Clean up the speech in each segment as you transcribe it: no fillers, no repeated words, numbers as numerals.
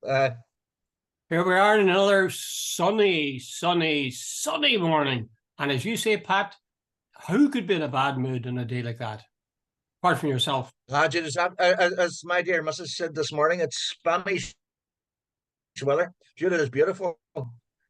Uh, Here we are in another sunny morning. And as you say, Pat, who could be in a bad mood on a day like that, apart from yourself? Jude, as my dear Mrs. said this morning, it's Spanish weather. Jude, it is beautiful.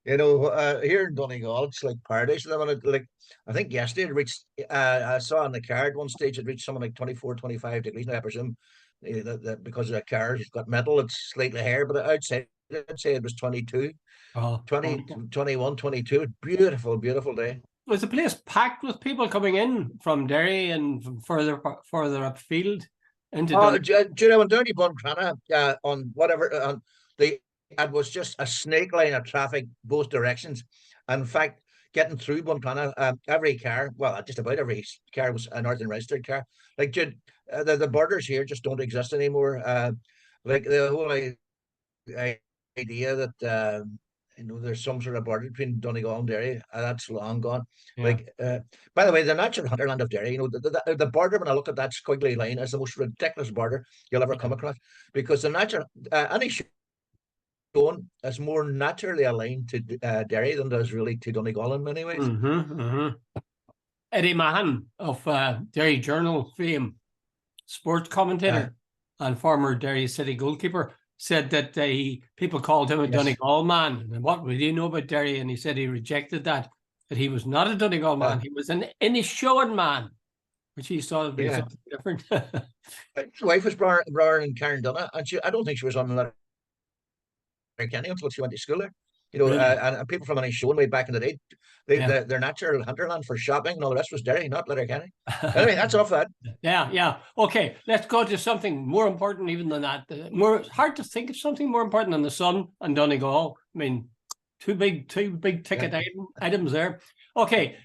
Here in Donegal, it's like paradise. I think yesterday it reached, I saw on the car at one stage, it reached something like 24, 25 degrees. Now, I presume that because of the car, it's got metal, it's slightly higher, but I'd say it was 22, Oh, 20, wonderful. 21, 22. Beautiful, beautiful day. Was the place packed with people coming in from Derry and from further upfield into Oh, Dun? do I went down to Buncrana on whatever the it was just a snake line of traffic both directions. And in fact, getting through Buncrana, every car, well, just about every car was a Northern registered car. Like Jude, the borders here just don't exist anymore. Like the whole idea that there's some sort of border between Donegal and Derry, that's long gone. Yeah. Like, by the way, the natural hinterland of Derry, the border, when I look at that squiggly line, is the most ridiculous border you'll ever Yeah. come across, because the natural any stone is more naturally aligned to Derry than does really to Donegal in many ways. Eddie Mahan of Derry Journal fame, sports Uh, commentator and former Derry City goalkeeper, said that people called him a yes. Donegal man. And what would you know about Derry? And he said he rejected that he was not a Donegal man. Uh, He was an Inishowen man, which he saw as being yeah. something different. His wife was brought in Carndonagh, and I don't think she was on the Kenny until she went to school there. Really? And people from any shown way back in the day, Yeah. their natural hinterland for shopping and all the rest was Derry, not Letterkenny. Anyway, that's off that. Yeah. Okay, let's go to something more important even than that. More hard to think of something more important than the sun and Donegal. I mean, two big Yeah. ticket items there. Okay,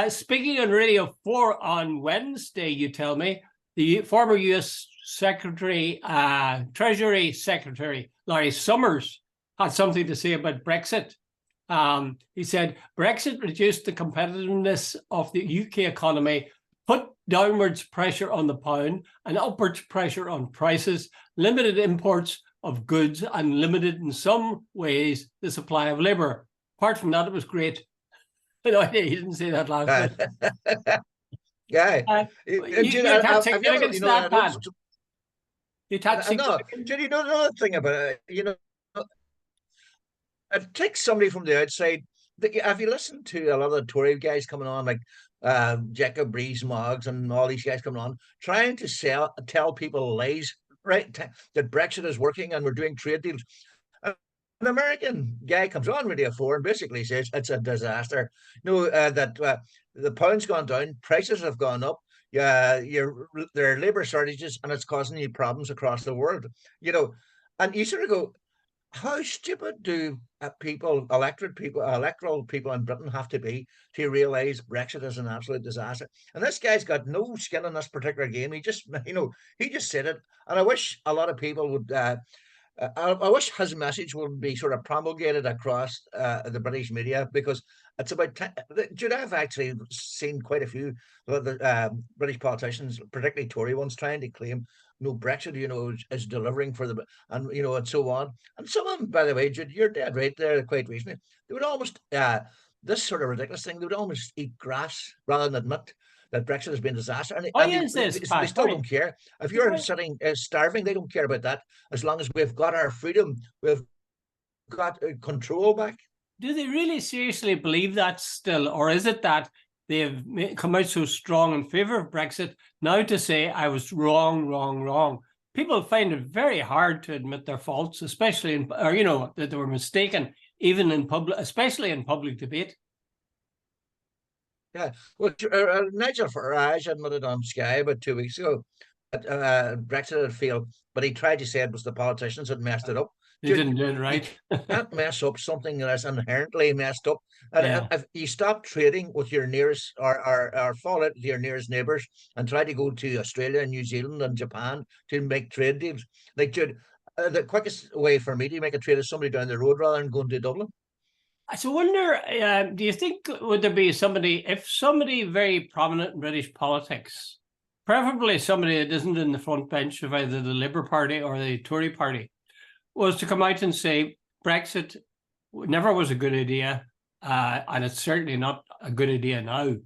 speaking on Radio 4 on Wednesday, you tell me, the former U.S. Treasury Secretary Larry Summers had something to say about Brexit. He said, Brexit reduced the competitiveness of the UK economy, put downwards pressure on the pound and upwards pressure on prices, limited imports of goods, and limited in some ways the supply of labour. Apart from that, it was great. No, he didn't say that last Uh, bit. yeah. You attach Have you ever, significance to that, Pat. You attach no, significance. Judy, you know another thing about it, it takes somebody from the outside. Have you listened to a lot of the Tory guys coming on, like Jacob Rees-Mogg and all these guys coming on, trying to tell people lies, right? That Brexit is working and we're doing trade deals. An American guy comes on Radio 4 and basically says it's a disaster. That the pound's gone down, prices have gone up. Yeah, there are labor shortages, and it's causing you problems across the world. You know, and you sort of go, how stupid do electoral people in Britain have to be to realise Brexit is an absolute disaster? And this guy's got no skin in this particular game. He just said it, and I wish a lot of people would. I wish his message would be sort of promulgated across the British media, because it's about Jude, I've actually seen quite a few of the British politicians, particularly Tory ones, trying to claim no Brexit, is delivering for the and so on. And some of them, by the way, Jude, you're dead right there. Quite recently, they would almost this sort of ridiculous thing. They would almost eat grass rather than admit that Brexit has been a disaster, and, Why is this, they Pat? still don't care. If you're sitting starving, they don't care about that, as long as we've got our freedom, we've got control back. Do they really seriously believe that still? Or is it that they've come out so strong in favour of Brexit now to say, I was wrong? People find it very hard to admit their faults, especially that they were mistaken, even in public, especially in public debate. Yeah, well, Nigel Farage admitted on Sky about 2 weeks ago that Brexit had failed, but he tried to say it was the politicians that messed it up. They didn't do it You right. can't mess up something that's inherently messed up. And Yeah. if you stop trading with your nearest or fall out with your nearest neighbours and try to go to Australia and New Zealand and Japan to make trade deals, like Jude, the quickest way for me to make a trade is somebody down the road rather than going to Dublin. So I wonder, do you think, would there be somebody very prominent in British politics, preferably somebody that isn't in the front bench of either the Labour Party or the Tory Party, was to come out and say Brexit never was a good idea, and it's certainly not a good idea now.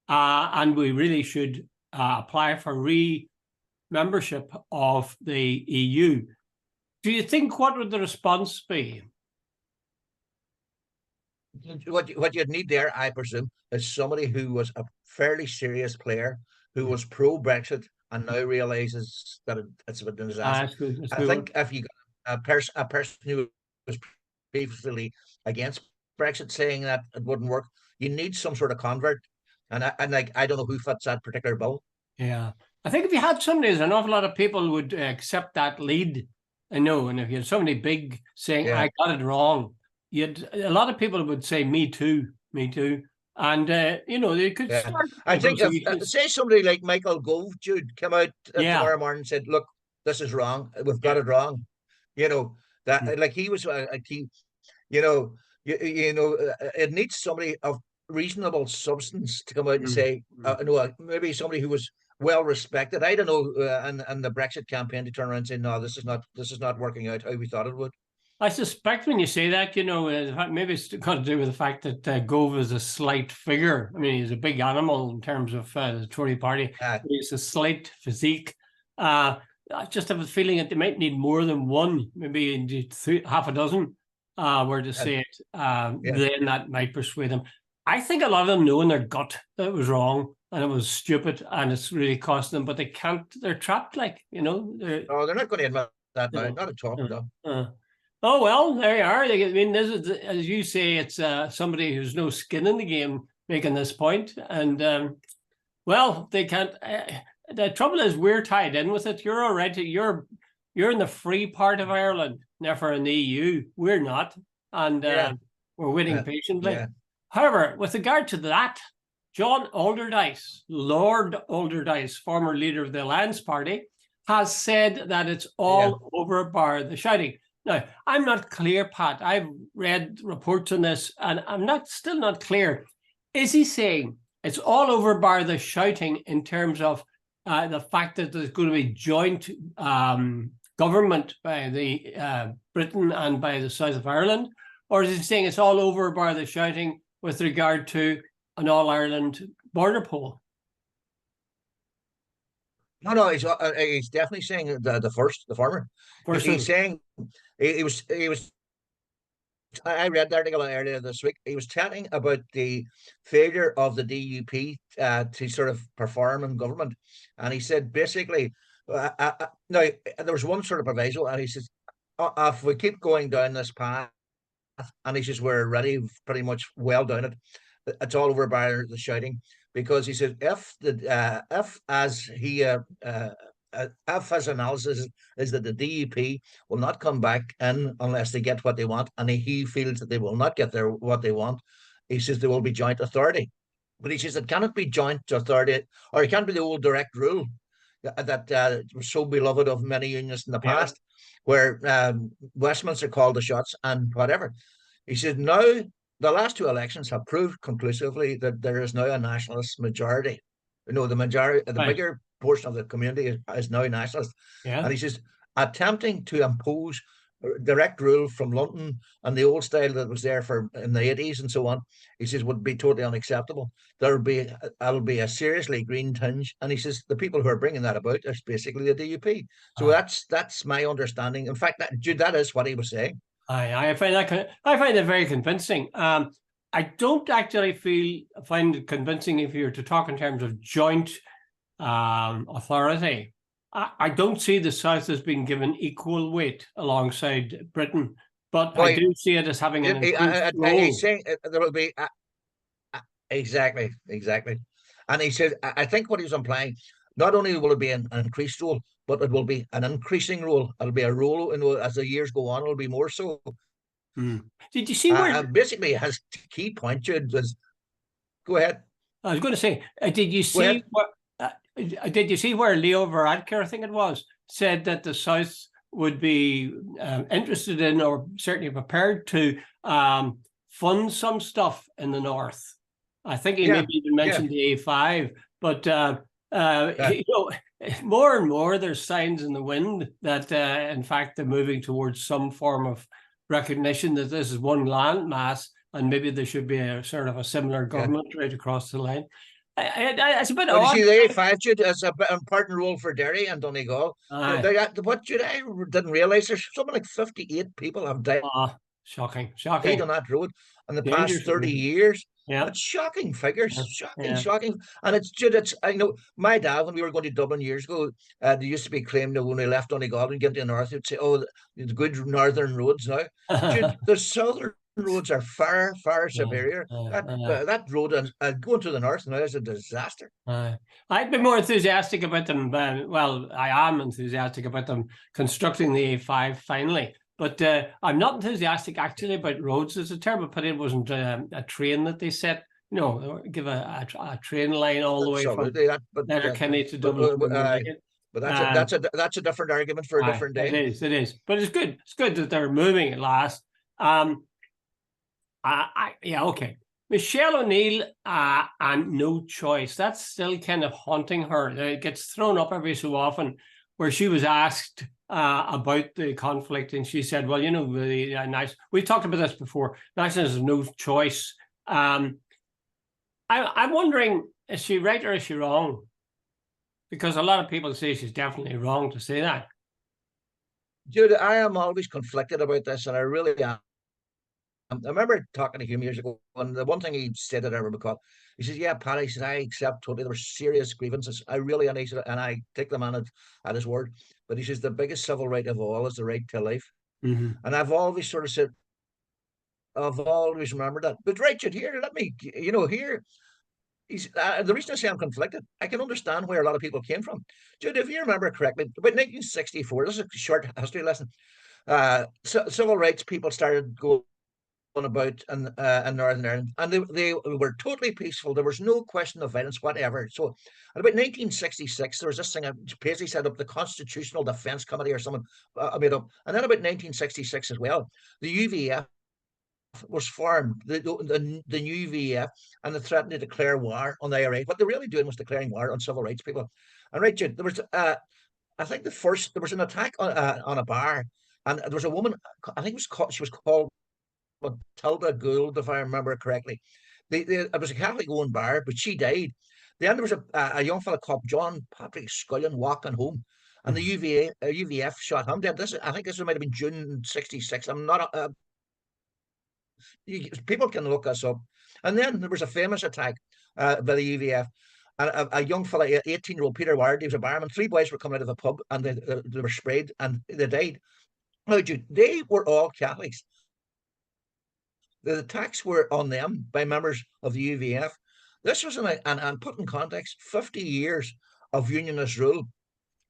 And we really should apply for membership of the EU. Do you think, what would the response be? What you'd need there, I presume, is somebody who was a fairly serious player, who was pro-Brexit and now realizes that it's a disaster. That's good. That's I good one. think if you got a person who was previously against Brexit saying that it wouldn't work, you need some sort of convert. And I don't know who fits that particular bill. Yeah. I think if you had somebody, an awful lot of people would accept that lead. I know. And if you had somebody big saying, Yeah. I got it wrong, a lot of people would say, me too, me too. And, you know, they could start. I think if, say somebody like Michael Gove, Jude, come out tomorrow morning and said, look, this is wrong. We've got it wrong. You know, that like he was, you know, it needs somebody of reasonable substance to come out and say, no, maybe somebody who was well respected. I don't know, and the Brexit campaign to turn around and say, no, this is not working out how we thought it would. I suspect when you say that, you know, maybe it's got to do with the fact that Gove is a slight figure. I mean, he's a big animal in terms of the Tory party. He's a slight physique. I just have a feeling that they might need more than one, maybe indeed half a dozen, were to say it. Then that might persuade them. I think a lot of them know in their gut that it was wrong and it was stupid and it's really costing them, but they can't. They're trapped, like, you know. No, they're not going to admit that now. Not at all. No. Oh, well, there you are. I mean, this is, as you say, it's somebody who's no skin in the game making this point. And, well, they can't. The trouble is we're tied in with it. You're already, you're in the free part of Ireland, never in the EU. We're not. And we're waiting patiently. Yeah. However, with regard to that, John Alderdice, Lord Alderdice, former leader of the Alliance Party, has said that it's all over bar the shouting. Now, I'm not clear, Pat. I've read reports on this, and I'm still not clear. Is he saying it's all over bar the shouting in terms of the fact that there's going to be joint government by the Britain and by the south of Ireland? Or is he saying it's all over bar the shouting with regard to an all-Ireland border poll? No, he's definitely saying the former. He's saying he was. I read the article earlier this week. He was chatting about the failure of the DUP to sort of perform in government, and he said basically, now there was one sort of proviso, and he says, if we keep going down this path, and he says we're already pretty much well down it, it's all over by the shouting. Because he said if his analysis is that the DUP will not come back in unless they get what they want, and he feels that they will not get what they want, he says there will be joint authority. But he says it cannot be joint authority, or it can't be the old direct rule that was so beloved of many unions in the past, where Westminster called the shots and whatever. He said now the last two elections have proved conclusively that there is now a nationalist majority. You know, the majority, the bigger portion of the community is now nationalist. Yeah. And he says, attempting to impose direct rule from London and the old style that was there in the 80s and so on, he says, would be totally unacceptable. It'll be a seriously green tinge. And he says, the people who are bringing that about is basically the DUP. So that's my understanding. In fact, that is what he was saying. I find that very convincing. I don't actually find it convincing if you're to talk in terms of joint authority. I don't see the South as being given equal weight alongside Britain, but I do see it as having an increased role. He's saying there will be exactly, and he said, I think what he's implying, not only will it be an increased role, but it will be an increasing role. It'll be a role, as the years go on, it'll be more so. Did you see where basically his key point, Jude, was? Go ahead. I was going to say, did you see where Leo Varadkar, I think it was, said that the South would be interested in, or certainly prepared to fund some stuff in the North? I think he maybe even mentioned the A5, but you know, more and more there's signs in the wind that, in fact, they're moving towards some form of recognition that this is one landmass, and maybe there should be a sort of a similar government right across the line. It's a bit Well, you odd. see, the A5, Jude, is an important role for Derry and Donegal. What, Jude, I didn't realise there's something like 58 people have died Shocking, on shocking. that road in the past Dangerous. 30 years. Yeah. It's shocking figures, Yeah. shocking. And it's, Jude, I know my dad, when we were going to Dublin years ago, there used to be claimed that when we left Donegal and get to the north, he'd say, oh, the good northern roads now. Jude, the southern roads are far, far superior. That road going to the north now is a disaster. I'd be more enthusiastic about them. Well, I am enthusiastic about them constructing the A5 finally. But I'm not enthusiastic actually about roads. It's a terrible pity it wasn't a train that they set. Give a train line all the way from Letterkenny to Dublin. But that's a different argument for a different day. It is. But it's good. It's good that they're moving at last. Okay. Michelle O'Neill and No Choice. That's still kind of haunting her. It gets thrown up every so often, where she was asked about the conflict, and she said, "Well, we talked about this before. Nationals have no choice." I'm wondering, is she right or is she wrong? Because a lot of people say she's definitely wrong to say that. Jude, I am always conflicted about this, and I really am. I remember talking to him years ago, and the one thing he said that I remember recall, he says, "Yeah, Pat," he said, "I accept totally there were serious grievances. I really," and he said, and I take the man at his word. But he says the biggest civil right of all is the right to life. Mm-hmm. And I've always sort of said, I've always remembered that. But Richard, here, let me, here. The reason I say I'm conflicted, I can understand where a lot of people came from. Jude, if you remember correctly, about 1964, this is a short history lesson. Civil rights people started going about in Northern Ireland, and they were totally peaceful. There was no question of violence whatever. So, at about 1966, there was this thing Paisley set up, the Constitutional Defence Committee or something made up, and then about 1966 as well, the UVF was formed, the new UVF, and they threatened to declare war on the IRA. What they're really doing was declaring war on civil rights people. And right, Jude, there was I think there was an attack on a bar, and there was a woman. I think she was called Matilda Gould, if I remember correctly. It was a Catholic-owned bar, but she died. Then there was a young fella called John Patrick Scullion walking home, and the UVF shot him dead. I think this might have been June '66. I'm not. People can look us up. And then there was a famous attack by the UVF. And a young fella, 18-year-old Peter Ward, he was a barman. 3 boys were coming out of a pub, and they were sprayed, and they died. Now, Jude, they were all Catholics. The attacks were on them by members of the UVF. This was and put in context, 50 years of unionist rule,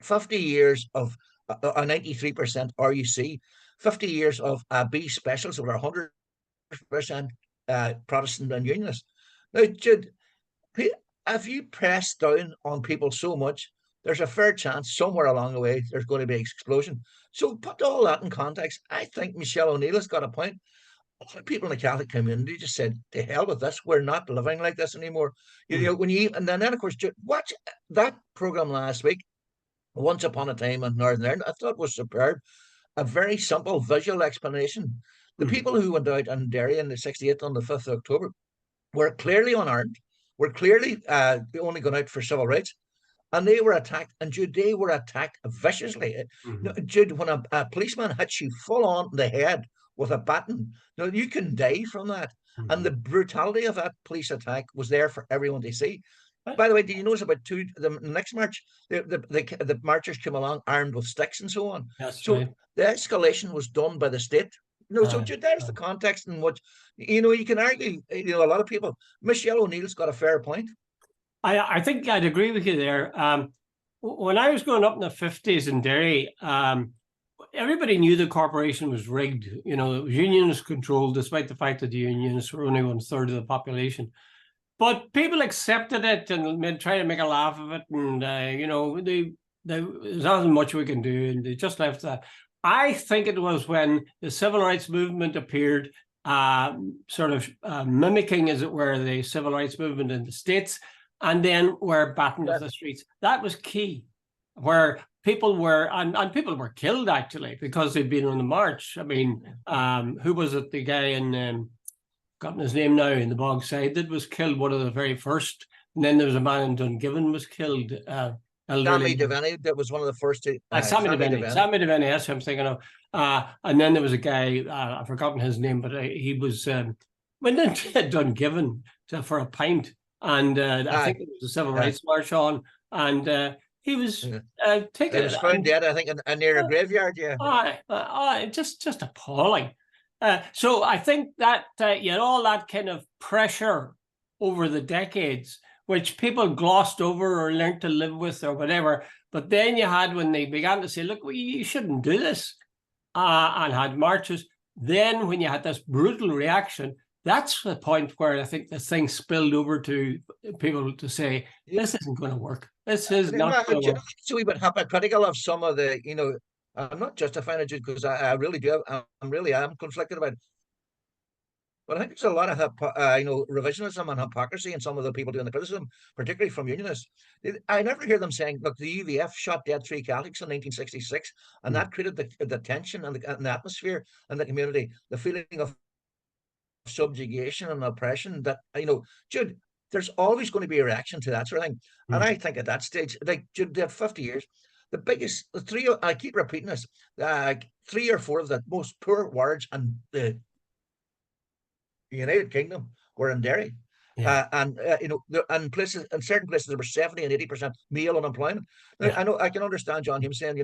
50 years of a 93% RUC, 50 years of B specials over 100% Protestant and unionist. Now, Jude, if you press down on people so much, there's a fair chance somewhere along the way there's going to be an explosion. So put all that in context. I think Michelle O'Neill has got a point. A lot of people in the Catholic community just said, "To hell with this. We're not living like this anymore." And then of course, watch that program last week, Once Upon a Time in Northern Ireland. I thought was superb. A very simple visual explanation. The people who went out in Derry in the 68th on the 5th of October were clearly unarmed, were clearly only going out for civil rights, and they were attacked. And Jude, they were attacked viciously. Jude, when a policeman hits you full on the head with a baton, you can die from that. And the brutality of that police attack was there for everyone to see. By the way, did you notice about the next march? The marchers came along armed with sticks and so on. Right. The escalation was done by the state. So there's the context in which you can argue. A lot of people. Michelle O'Neill's got a fair point. I think I'd agree with you there. When I was growing up in the 50s in Derry, everybody knew the corporation was rigged. It was unions controlled, despite the fact that the unions were only 1/3 of the population. But people accepted it and tried to make a laugh of it. And, there's nothing much we can do. And they just left that. I think it was when the civil rights movement appeared, sort of mimicking, as it were, the civil rights movement in the States, and then were battened off the streets. That was key. where people were, and people were killed actually because they'd been on the march. I mean, who was it? The guy in, gotten his name now, in the Bogside that was killed, one of the very first. And then there was a man in Dungiven was killed. Sammy Elderly. Devaney, that was one of the first to. Sammy Sammy Devaney. Devaney. Sammy Devaney, that's who I'm thinking of. And then there was a guy, I've forgotten his name, but he was went into Dungiven for a pint. And I think it was a civil rights march on. And he was taken. He was found dead, I think, near a graveyard. Yeah. Just appalling. So I think that you had all that kind of pressure over the decades, which people glossed over or learned to live with or whatever. But then you had, when they began to say, look, you shouldn't do this, and had marches. Then when you had this brutal reaction, that's the point where I think the thing spilled over to people to say, this isn't going to work. This is not going to work. It's a wee bit hypocritical of some of the, I'm not justifying it because I really do. I'm conflicted about it. But I think there's a lot of revisionism and hypocrisy in some of the people doing the criticism, particularly from unionists. I never hear them saying, "Look, the UVF shot dead 3 Catholics in 1966, and that created the tension and the atmosphere in the community, the feeling of subjugation and oppression." That Jude, there's always going to be a reaction to that sort of thing. And I think at that stage, like Jude, they had 50 years. The three, I keep repeating this, 3 or 4 of the most poor wards in the United Kingdom were in Derry. And in certain places there were 70 and 80% male unemployment. I know, I can understand John Hume saying,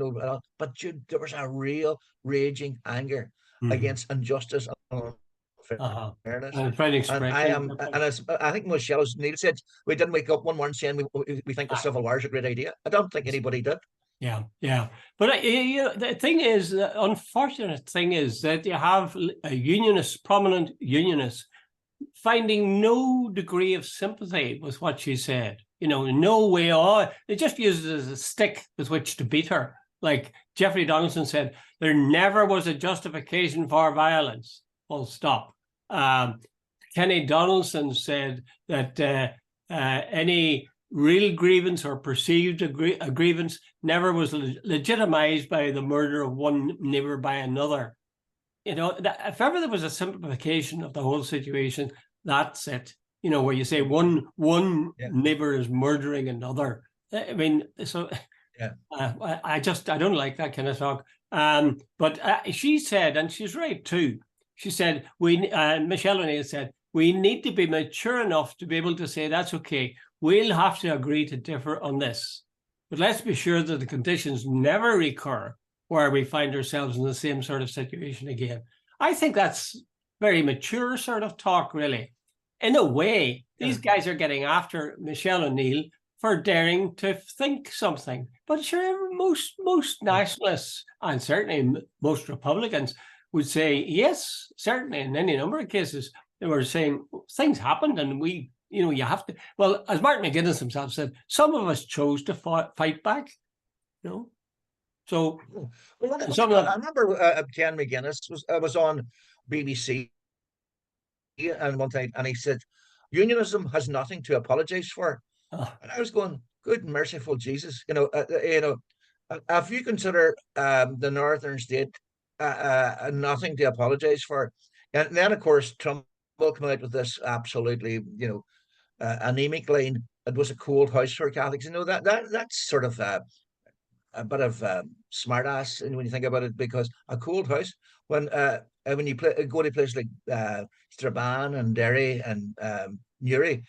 but Jude, there was a real raging anger against injustice and fairness. I think Michelle Neil said, we didn't wake up one morning saying we think the Civil War is a great idea. I don't think anybody did. Yeah. But the thing is, the unfortunate thing is that you have a prominent unionists, finding no degree of sympathy with what she said. No way. They just used it as a stick with which to beat her. Like Jeffrey Donaldson said, there never was a justification for violence. Full stop. Kenny Donaldson said that any real grievance or perceived grievance never was legitimized by the murder of one neighbor by another. If ever there was a simplification of the whole situation, that's it. Where you say one neighbor is murdering another. I mean, so I don't like that kind of talk. But she said, and she's right too. She said, Michelle O'Neill said, we need to be mature enough to be able to say, that's okay. We'll have to agree to differ on this. But let's be sure that the conditions never recur where we find ourselves in the same sort of situation again. I think that's very mature sort of talk, really. In a way, these guys are getting after Michelle O'Neill for daring to think something. But sure, most nationalists, and certainly most Republicans, would say, yes, certainly in any number of cases, they were saying things happened and you have to. Well, as Martin McGuinness himself said, some of us chose to fight back. So, I remember Ken McGuinness was on BBC and one time, and he said, "Unionism has nothing to apologize for." And I was going, "Good and merciful Jesus!" If you consider the Northern State nothing to apologize for, and then of course Trump will come out with this absolutely, anemic line. It was a cold house for Catholics. That's sort of a bit of smart ass, and when you think about it, because a cold house, when you go to places like Strabane and Derry and Newry,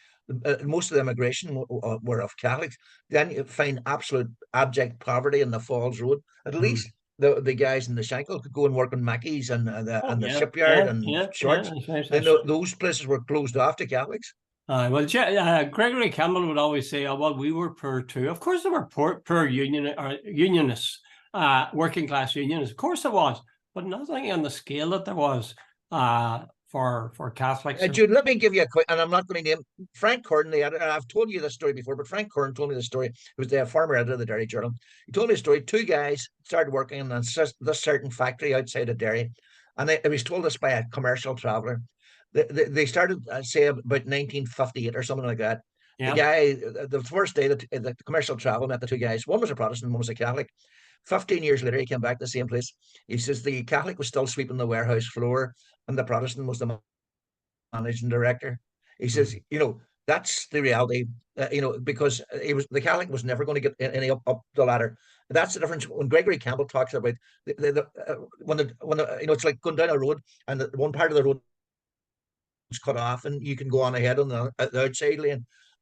most of the immigration were of Catholics. Then you find absolute abject poverty in the Falls Road. At least the guys in the Shankill could go and work in Mackey's and the shipyard and Shorts. Those places were closed off to Catholics. Gregory Campbell would always say, well, we were poor too. Of course there were poor unionists, working class unionists. Of course there was, but nothing on the scale that there was for Catholics. Jude, let me give you a quick, and I'm not going to name Frank Curran, the editor. I've told you this story before, but Frank Curran told me the story. He was the former editor of the Derry Journal. He told me a story. 2 guys started working in this certain factory outside of Derry, and he was told this by a commercial traveller. They started, say, about 1958 or something like that. The Yeah. guy, the first day that the commercial travel met the two guys. One was a Protestant, one was a Catholic. 15 years later, he came back to the same place. He says the Catholic was still sweeping the warehouse floor, and the Protestant was the managing director. He says, Mm. that's the reality. Because the Catholic was never going to get any up the ladder. That's the difference. When Gregory Campbell talks about when it's like going down a road and one part of the road is cut off and you can go on ahead on the outside lane. Yeah.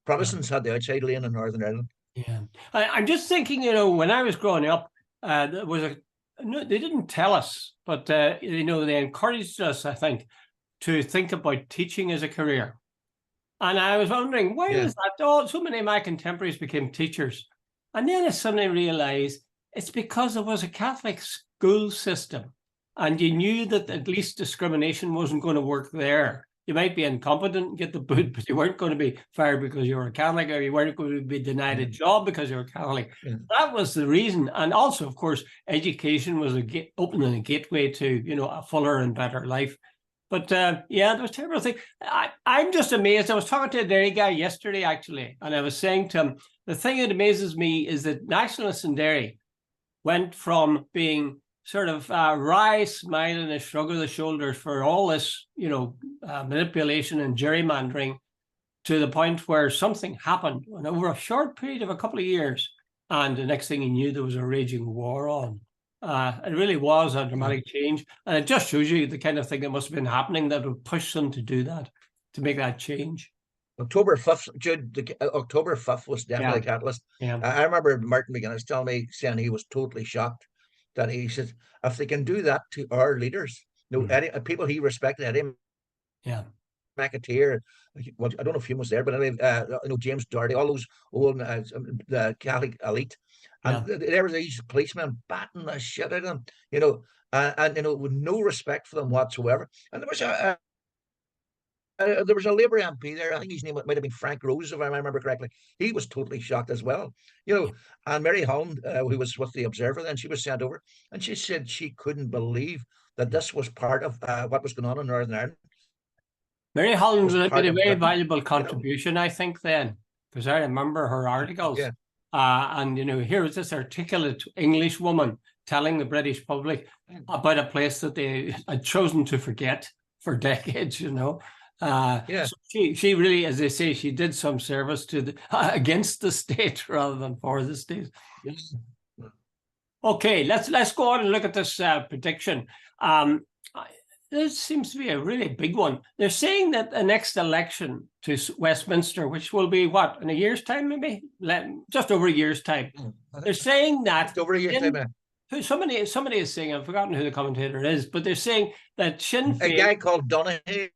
Protestants had the outside lane in Northern Ireland. Yeah. I'm just thinking, when I was growing up, there was no, they didn't tell us, but, they encouraged us, I think about teaching as a career. And I was wondering, why Yeah, was that? Oh, so many of my contemporaries became teachers. And then I suddenly realized it's because there was a Catholic school system and you knew that at least discrimination wasn't going to work there. You might be incompetent and get the boot, but you weren't going to be fired because you were a Catholic, or you weren't going to be denied a yeah, job because you were Catholic. yeah. That was the reason. And also, of course, education was opening a gateway to, a fuller and better life. But yeah, there was terrible thing. I'm just amazed. I was talking to a dairy guy yesterday, actually, and I was saying to him, the thing that amazes me is that nationalists in dairy went from being sort of wry smile and a shrug of the shoulders for all this, manipulation and gerrymandering, to the point where something happened and over a short period of a couple of years, and the next thing he knew, there was a raging war on. It really was a Yeah. dramatic change, and it just shows you the kind of thing that must have been happening that would push them to do that, to make that change. October 5th, Jude, October 5th was definitely Yeah, a catalyst. yeah. I remember Martin McGuinness telling me, saying he was totally shocked that he said, if they can do that to our leaders, Mm. Eddie, people he respected, Eddie Yeah, McAteer, well, I don't know if he was there, but anyway, James Doherty, all those old the Catholic elite, and yeah. there was these policemen batting the shit out of them, with no respect for them whatsoever. And there was a Labour MP there. I think his name might have been Frank Rose, if I remember correctly. He was totally shocked as well. And Mary Holland, who was with the Observer, then she was sent over, and she said she couldn't believe that this was part of what was going on in Northern Ireland. Mary Holland Was made part a of very Britain. valuable You know, contribution, I think, then, because I remember her articles. yeah, And, here was this articulate English woman telling the British public about a place that they had chosen to forget for decades. yeah. So she really, as they say, she did some service to against the state rather than for the state. Yes. Okay, let's go on and look at this prediction. This seems to be a really big one. They're saying that the next election to Westminster, which will be what, in a year's time, maybe just over a year's time, they're saying that Just over a year's time. somebody is saying, I've forgotten who the commentator is, but they're saying that Sinn A Féin, guy called Donaghy,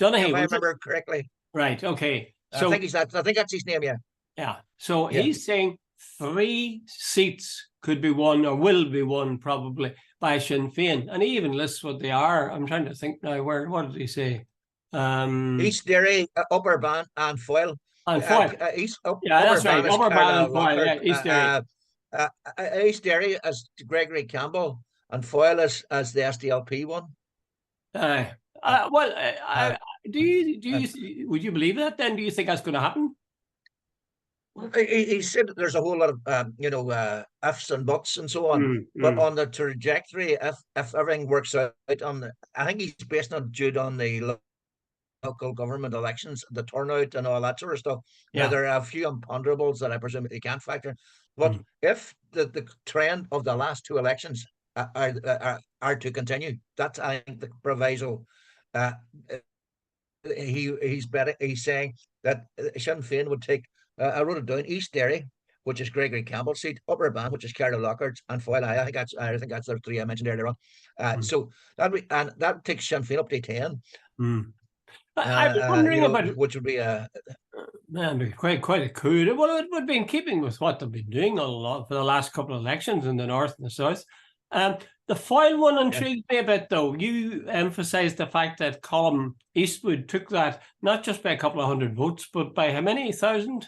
Donaghy, if I was it? remember correctly. Right. Okay. I So think he's that. I think that's his name. Yeah, yeah. So yeah. he's saying 3 seats could be won, or will be won probably, by Sinn Féin. And he even lists what they are. I'm trying to think now. What did he say? East Derry, Upper Ban, and Foyle. And Foyle. Yeah, Upper that's right. Ban is Upper Ban Carla and Foyle. Lockhart. Yeah, East Derry. East Derry as Gregory Campbell, and Foyle as the SDLP one. Well, Uh, do you would you believe that then? Do you think that's going to happen? he said that there's a whole lot of ifs and buts and so on, but on the trajectory, if everything works out I think he's based on Jude on the local government elections, the turnout and all that sort of stuff. Now Yeah. there are a few imponderables that I presume he can't factor, but if the trend of the last two elections are to continue, that's, I think, the proviso. Uh, he's saying that Sinn Féin would take. I wrote it down: East Derry, which is Gregory Campbell's seat; Upper Ban, which is Carla Lockhart's; and Foyle. I think that's the three I mentioned earlier on. So that takes Sinn Féin up to 10. I was wondering about, which would be a man, quite a coup. Well, it would be in keeping with what they've been doing a lot for the last couple of elections in the north and the south. The Foyle one intrigued me a bit, though. You emphasised the fact that Colm Eastwood took that not just by a couple of hundred votes, but by how many thousand?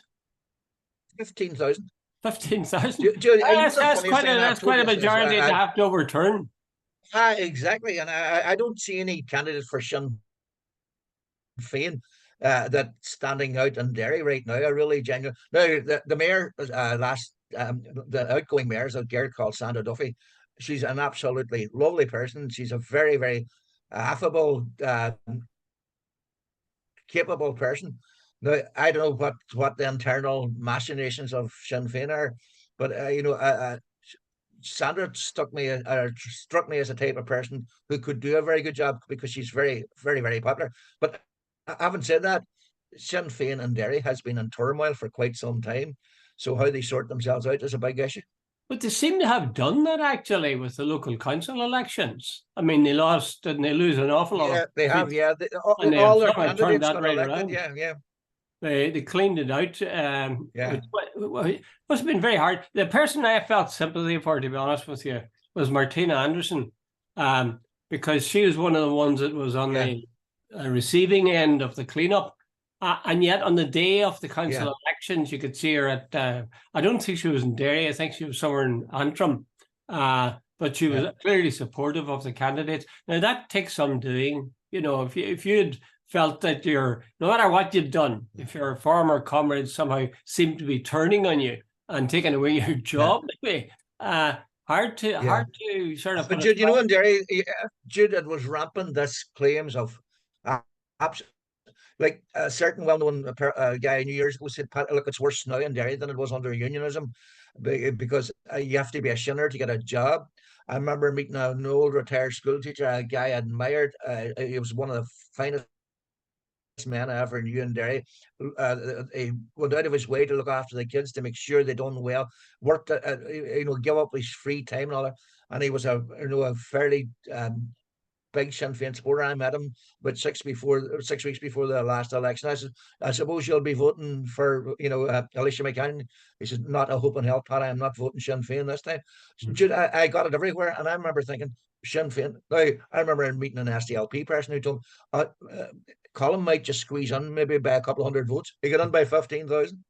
15,000. 15,000. That's quite a majority to have to overturn. Exactly, and I don't see any candidate for Sinn Féin that standing out in Derry right now. A really genuine. Now the mayor the outgoing mayor is a girl called Sandra Duffy. She's an absolutely lovely person. She's a very very affable, capable person. Now I don't know what the internal machinations of Sinn Féin are, but Sandra struck me as a type of person who could do a very good job because she's very, very, very popular. But having said that, Sinn Féin and Derry has been in turmoil for quite some time. So how they sort themselves out is a big issue. But they seem to have done that actually with the local council elections. I mean, they lost, didn't they lose an awful lot of Yeah, they have. seats, Yeah, and all they've their somehow turned candidates that got right elected. around. Yeah, yeah, They cleaned it out, yeah, which must have been very hard. The person I felt sympathy for, to be honest with you, was Martina Anderson, because she was one of the ones that was on yeah, the receiving end of the cleanup. And yet on the day of the yeah, council elections, you could see her at, I don't think she was in Derry, I think she was somewhere in Antrim. But she was yeah, clearly supportive of the candidates. Now that takes some doing. You know, if you'd felt that you're, no matter what you've done, if your former comrades somehow seem to be turning on you and taking away your yeah, job, maybe, hard yeah. to sort of But put a Jude, stop. in Derry, Jude, it was rampant. This claims of uh, like a certain well-known guy in New Year's ago said, "Pat, look, it's worse now in Derry than it was under unionism, because you have to be a shinner to get a job." I remember meeting an old retired school teacher, a guy I admired. He was one of the finest men I ever knew in Derry. He went out of his way to look after the kids, to make sure they done well, worked, give up his free time and all that. And he was a fairly big Sinn Féin supporter. I met him about 6 weeks before the last election. I said, I suppose you'll be voting for, Alicia McCann. He said, not a hope in hell, Pat. I'm not voting Sinn Féin this time. Dude, I got it everywhere. And I remember thinking, Sinn Féin. Now, I remember meeting an SDLP person who told me, Colin might just squeeze in maybe by a couple of hundred votes. He got in by 15,000.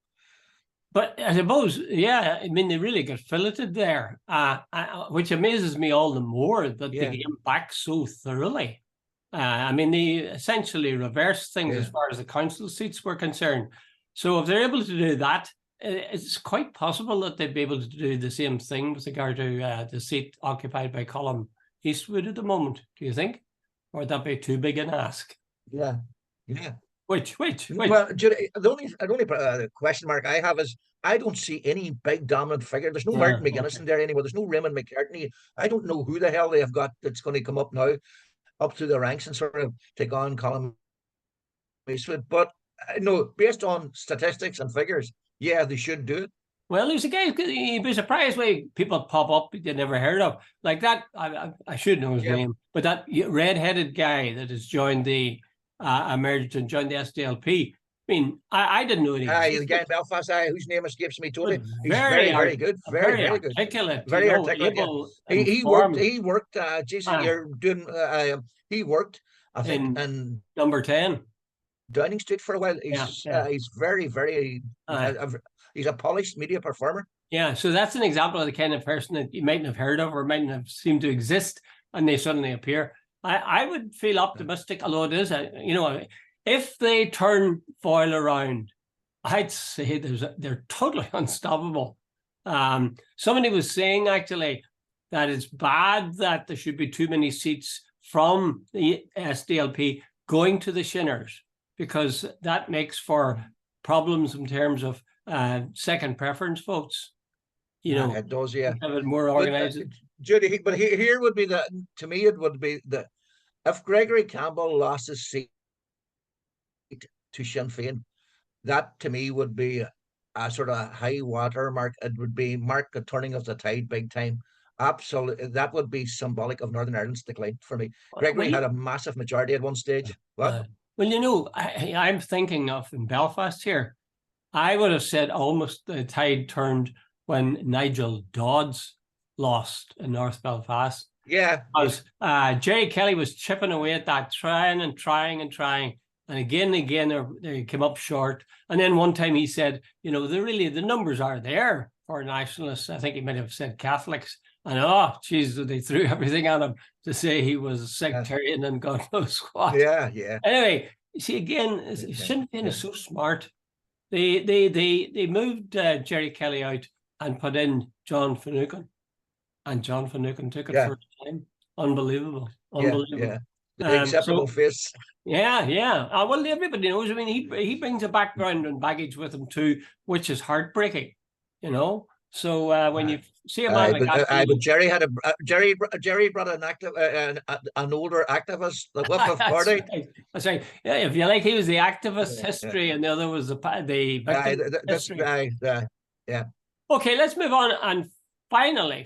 But I suppose, yeah, I mean, they really got filleted there, which amazes me all the more that they came back so thoroughly. I mean, they essentially reversed things as far as the council seats were concerned. So if they're able to do that, it's quite possible that they'd be able to do the same thing with regard to the seat occupied by Colin Eastwood at the moment, do you think? Or would that be too big an ask? Yeah, yeah. Which? Well, the only question mark I have is I don't see any big dominant figure. There's no Martin McGuinness in there anymore. There's no Raymond McCartney. I don't know who the hell they have got that's going to come up now, up through the ranks and sort of take on Colin Eastwood. But no, based on statistics and figures, yeah, they should do it. Well, there's a guy, you'd be surprised when people pop up you never heard of. Like that, I should know his name, but that red-headed guy that has joined the emerged and joined the SDLP. I mean, I didn't know any. The guy in Belfast, whose name escapes me totally. He's very, very good, very, very very good, articulate, very articulate. able, he worked. He worked. Jason, you're doing. He worked, I think, in number 10. Downing Street for a while. He's very, very. He's a polished media performer. Yeah, so that's an example of the kind of person that you mightn't have heard of or mightn't have seemed to exist, and they suddenly appear. I would feel optimistic, although it is, if they turn Foyle around, I'd say they're totally unstoppable. Somebody was saying actually that it's bad that there should be too many seats from the SDLP going to the Shinners, because that makes for problems in terms of second preference votes. It does, yeah. Have it more organized. Judy, but here would be to me, it would be if Gregory Campbell lost his seat to Sinn Féin, that to me would be a sort of high water mark. It would be mark the turning of the tide big time. Absolutely, that would be symbolic of Northern Ireland's decline for me. Gregory had a massive majority at one stage. What? Well, I'm thinking of in Belfast here. I would have said almost the tide turned when Nigel Dodds lost in North Belfast. Yeah. Because Jerry Kelly was chipping away at that, trying. And again, they came up short. And then one time he said, the numbers are there for nationalists. I think he might have said Catholics. And they threw everything at him to say he was a sectarian and God knows what. Yeah. Anyway, see again, Sinn Féin is so smart. They moved Jerry Kelly out and put in John Finucane, and John Finucane took it for a time. Unbelievable. Yeah. The acceptable face. Yeah. Well, everybody knows. I mean, he brings a background and baggage with him too, which is heartbreaking, you know. So when you see a man like that, but Jerry had Jerry brought an active an older activist, the Whitfield Party. That's right. Yeah, if you like, he was the activist history, and the other was the victim history. Yeah. Okay, let's move on, and finally,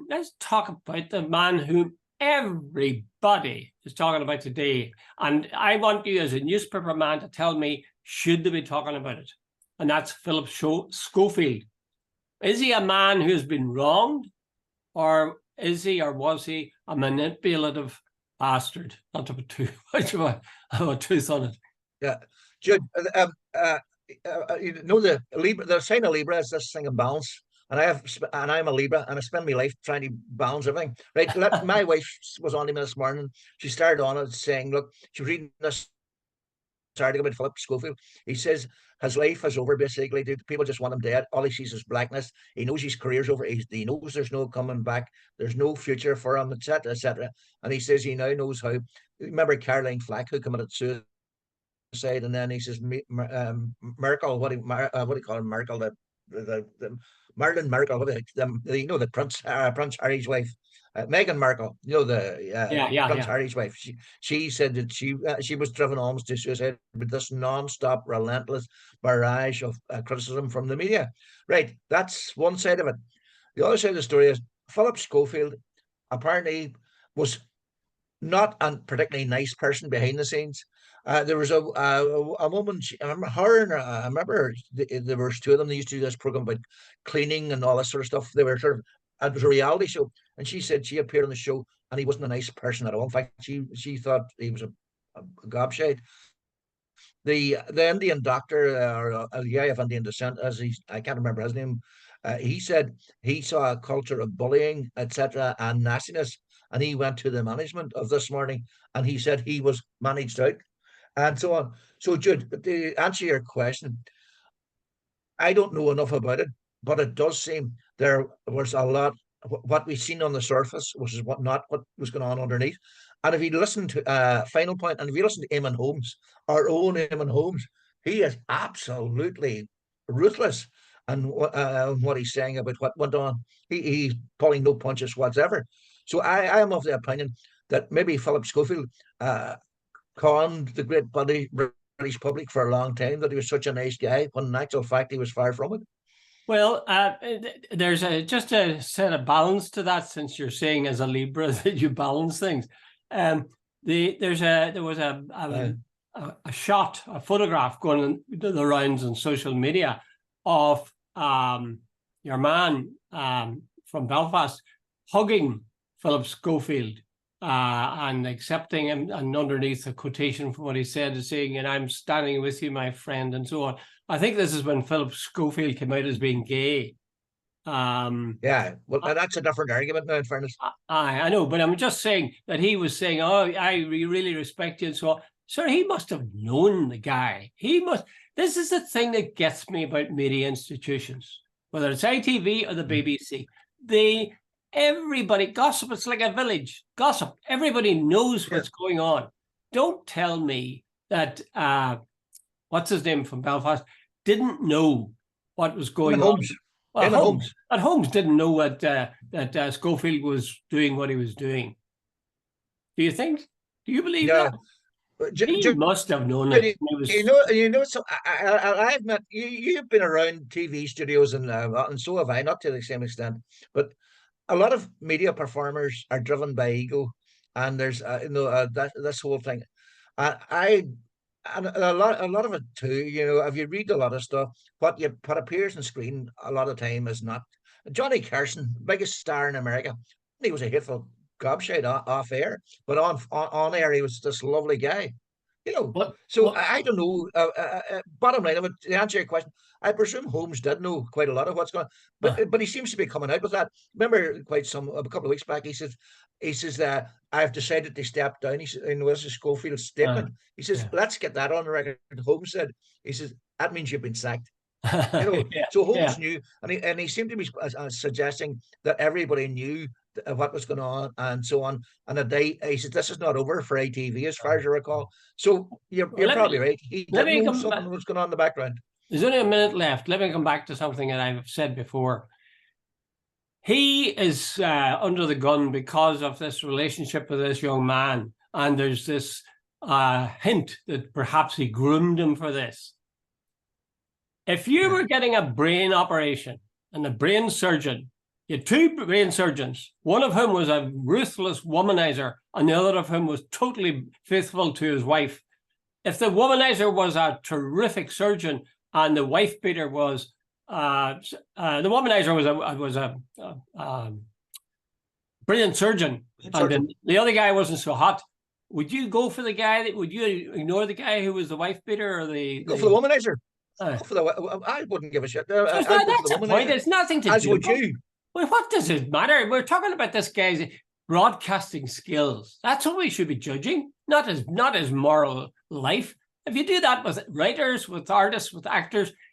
let's talk about the man whom everybody is talking about today. And I want you, as a newspaper man, to tell me, should they be talking about it? And that's Philip Schofield. Is he a man who has been wronged, or is he, or was he, a manipulative bastard? Not to put too much of a tooth on it. Yeah, Jude. You know the Libra. The sign of Libra is this thing of balance, and I'm a Libra, and I spend my life trying to balance everything. Right. My wife was on him this morning. She started on it saying, "Look, she's reading this article about Philip Schofield. He says his life is over, basically. People just want him dead. All he sees is blackness. He knows his career's over. He knows there's no coming back. There's no future for him, etc., etc." And he says he now knows how. Remember Caroline Flack, who committed suicide, and then he says Merkel. What do you call her? Merkel, the Marilyn Merkel. The Prince Harry's wife. Meghan Markle, the Prince Harry's wife. She said that she was driven almost to suicide with this non-stop, relentless barrage of criticism from the media. Right, that's one side of it. The other side of the story is Philip Schofield apparently was not a particularly nice person behind the scenes. There was a woman. I remember her, and I remember there was two of them. They used to do this program about cleaning and all this sort of stuff. They were sort of, it was a reality show, and she said she appeared on the show and he wasn't a nice person at all. In fact, she thought he was a gobshite. The Indian doctor, or a guy of Indian descent, I can't remember his name. He said he saw a culture of bullying, etc., and nastiness, and he went to the management of this morning, and he said he was managed out, and so on. So, Jude, to answer your question, I don't know enough about it, but it does seem there was a lot. What we've seen on the surface, which is not what was going on underneath. And if you listen to final point, and if you listen to Eamon Holmes, our own Eamon Holmes, he is absolutely ruthless, and what he's saying about what went on. He's pulling no punches whatsoever. So I am of the opinion that maybe Philip Schofield conned the great British public for a long time that he was such a nice guy, when in actual fact he was far from it. Well, there's just a set of balance to that, since you're saying as a Libra that you balance things. There was a shot, a photograph going the rounds on social media of your man from Belfast hugging Philip Schofield and accepting him, and underneath a quotation from what he said is saying, "And I'm standing with you, my friend," and so on. I think this is when Philip Schofield came out as being gay. Yeah, well, that's a different argument now, in fairness. I know, but I'm just saying that he was saying, "Oh, I really respect you," and so on. Sir, he must have known the guy. This is the thing that gets me about media institutions, whether it's ITV or the BBC. Everybody gossip. It's like a village. Gossip. Everybody knows what's going on. Don't tell me that what's his name from Belfast didn't know what was going on. Well, Holmes didn't know that Schofield was doing what he was doing. Do you think? Do you believe that? He must have known it. So I've met you. You've been around TV studios, and so have I, not to the same extent, but a lot of media performers are driven by ego, and there's this whole thing. I and a lot of it too. If you read a lot of stuff, what appears on screen a lot of time is not. Johnny Carson, biggest star in America, he was a hateful gobshite off air, but on air he was this lovely guy. You know, What? so What? I don't know. Bottom line of it, to answer your question, I presume Holmes did know quite a lot of what's going on, but he seems to be coming out with that. Remember, a couple of weeks back, he says that I've decided to step down. He said, this is Schofield's Uh, statement. He says, yeah. let's get that on the record. Holmes said, he says that means you've been sacked. Yeah. So Holmes Yeah. knew, and he seemed to be suggesting that everybody knew what was going on and so on. And that he said this is not over for ATV, as far as I recall. So you're Well, you're probably right. He let did me know come back. something was going on in the background. There's only a minute left. Let me come back to something that I've said before. He is under the gun because of this relationship with this young man. And there's this hint that perhaps he groomed him for this. If you were getting a brain operation and the brain surgeon, you had two brain surgeons, one of whom was a ruthless womanizer and the other of whom was totally faithful to his wife. If the womanizer was a terrific surgeon and the wife beater was the womanizer was a brilliant surgeon, and the other guy wasn't so hot, would you go for the guy that? Would you ignore the guy who was the wife beater, or Go for the womanizer. Uh, Go for the. I wouldn't give a shit. so I'd go for that's the the point. womanizer. It's nothing to As do. would you. Well, what does it matter? We're talking about this guy's broadcasting skills. That's what we should be judging, not his moral life. If you do that with writers, with artists, with actors,